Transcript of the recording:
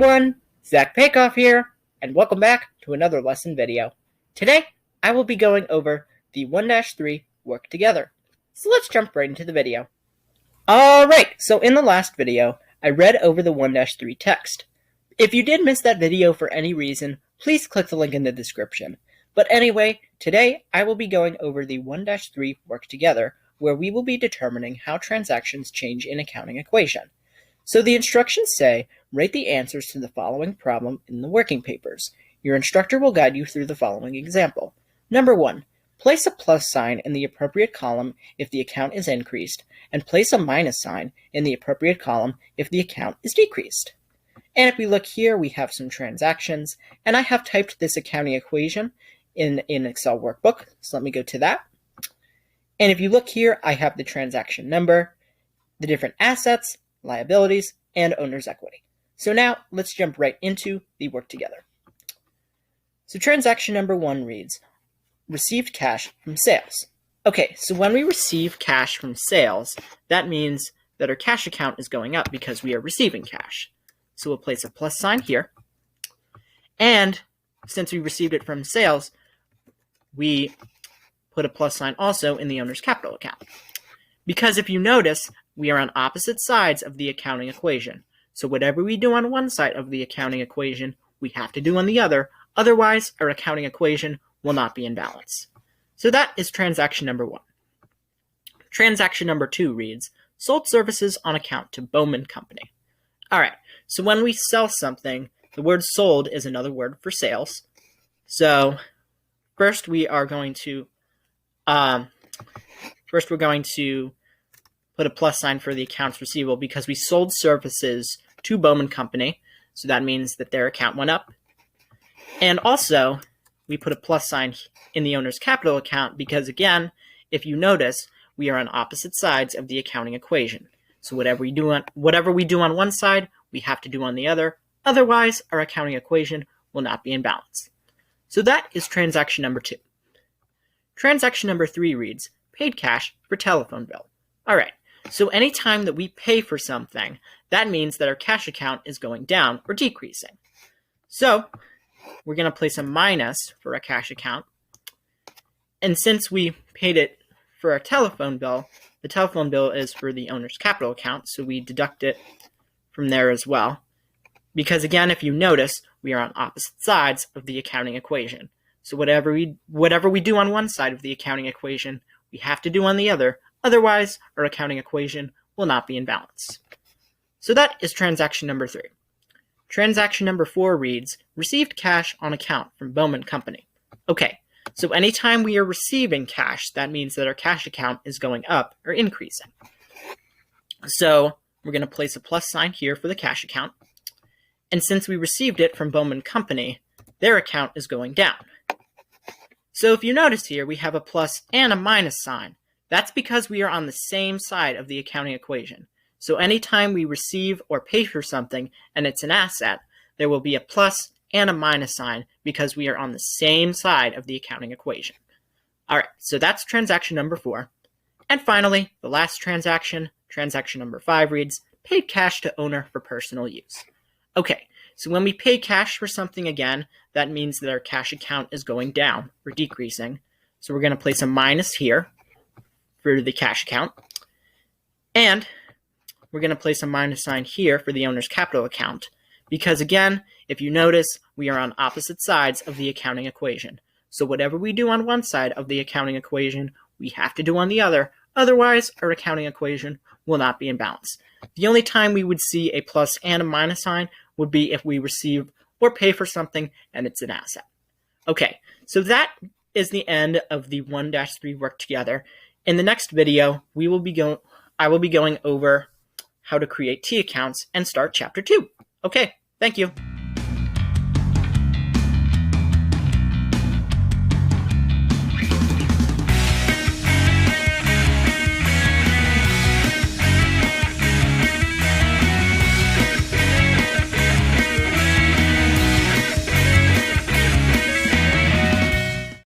everyone, Zach Paikoff here, and welcome back to another lesson video. Today, I will be going over the 1-3 work together. So let's jump right into the video. Alright, so in the last video, I read over the 1-3 text. If you did miss that video for any reason, please click the link in the description. But anyway, today I will be going over the 1-3 work together, where we will be determining how transactions change in accounting equation. So the instructions say, write the answers to the following problem in the working papers. Your instructor will guide you through the following example. Number 1, place a plus sign in the appropriate column if the account is increased, and place a minus sign in the appropriate column if the account is decreased. And if we look here, we have some transactions, and I have typed this accounting equation in Excel workbook, so let me go to that. And if you look here, I have the transaction number, the different assets, liabilities, and owner's equity. So now let's jump right into the work together. So transaction number 1 reads, received cash from sales. Okay, so when we receive cash from sales, that means that our cash account is going up because we are receiving cash. So we'll place a plus sign here. And since we received it from sales, we put a plus sign also in the owner's capital account. Because if you notice, we are on opposite sides of the accounting equation. So whatever we do on one side of the accounting equation, we have to do on the other. Otherwise, our accounting equation will not be in balance. So that is transaction number 1. Transaction number 2 reads, sold services on account to Bowman Company. All right, so when we sell something, the word sold is another word for sales. So first we're going to put a plus sign for the accounts receivable because we sold services to Bowman Company. So that means that their account went up. And also, we put a plus sign in the owner's capital account because, again, if you notice, we are on opposite sides of the accounting equation. So whatever we do on one side, we have to do on the other. Otherwise, our accounting equation will not be in balance. So that is transaction number 2. Transaction number 3 reads, paid cash for telephone bill. All right, so anytime that we pay for something, that means that our cash account is going down or decreasing. So we're going to place a minus for our cash account. And since we paid it for our telephone bill, the telephone bill is for the owner's capital account, so we deduct it from there as well. Because again, if you notice, we are on opposite sides of the accounting equation. So whatever we do on one side of the accounting equation, we have to do on the other. Otherwise, our accounting equation will not be in balance. So that is transaction number 3. Transaction number 4 reads, received cash on account from Bowman Company. Okay, so anytime we are receiving cash, that means that our cash account is going up or increasing. So we're going to place a plus sign here for the cash account. And since we received it from Bowman Company, their account is going down. So if you notice here, we have a plus and a minus sign. That's because we are on the same side of the accounting equation. So anytime we receive or pay for something and it's an asset, there will be a plus and a minus sign because we are on the same side of the accounting equation. All right, so that's transaction number 4. And finally, the last transaction, transaction number 5 reads, paid cash to owner for personal use. Okay, so when we pay cash for something again, that means that our cash account is going down or decreasing. So we're going to place a minus here for the cash account. And we're going to place a minus sign here for the owner's capital account. Because again, if you notice, we are on opposite sides of the accounting equation. So whatever we do on one side of the accounting equation, we have to do on the other. Otherwise, our accounting equation will not be in balance. The only time we would see a plus and a minus sign would be if we receive or pay for something and it's an asset. Okay, so that is the end of the 1-3 work together. In the next video, I will be going over how to create T accounts and start chapter 2. Okay, thank you.